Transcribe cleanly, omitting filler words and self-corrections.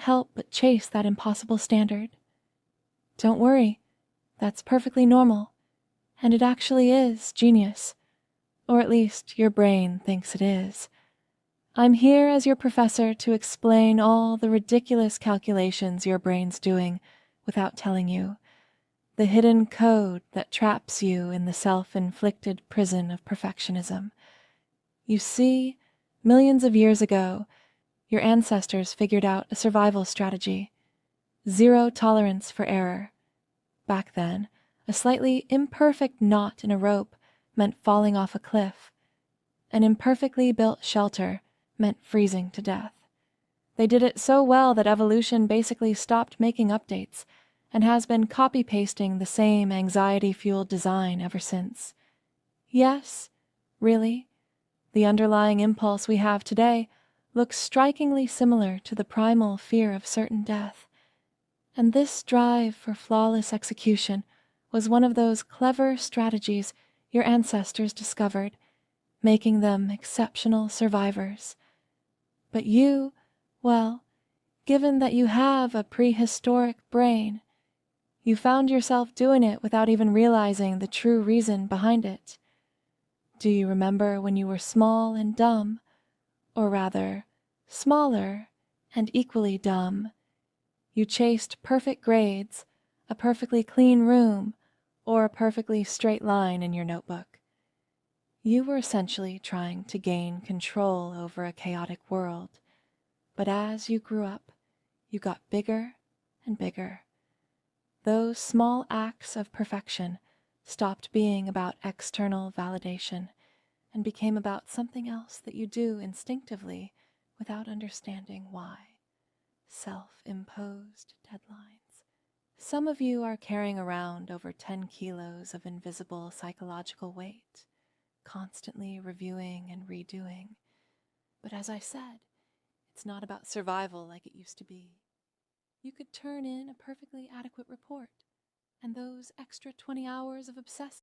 help but chase that impossible standard. Don't worry, that's perfectly normal, and it actually is genius, or at least your brain thinks it is. I'm here as your professor to explain all the ridiculous calculations your brain's doing without telling you, the hidden code that traps you in the self-inflicted prison of perfectionism. You see, millions of years ago, your ancestors figured out a survival strategy: zero tolerance for error. Back then, a slightly imperfect knot in a rope meant falling off a cliff. An imperfectly built shelter meant freezing to death. They did it so well that evolution basically stopped making updates and has been copy-pasting the same anxiety-fueled design ever since. Yes, really, the underlying impulse we have today looks strikingly similar to the primal fear of certain death. And this drive for flawless execution was one of those clever strategies your ancestors discovered, making them exceptional survivors. But you, well, given that you have a prehistoric brain, you found yourself doing it without even realizing the true reason behind it. Do you remember when you were small and dumb, or rather, smaller and equally dumb? You chased perfect grades, a perfectly clean room, or a perfectly straight line in your notebook. You were essentially trying to gain control over a chaotic world. But as you grew up, you got bigger and bigger. Those small acts of perfection stopped being about external validation and became about something else that you do instinctively without understanding why. Self-imposed deadlines. Some of you are carrying around over 10 kilos of invisible psychological weight, constantly reviewing and redoing. But as I said, it's not about survival like it used to be. You could turn in a perfectly adequate report, and those extra 20 hours of obsessing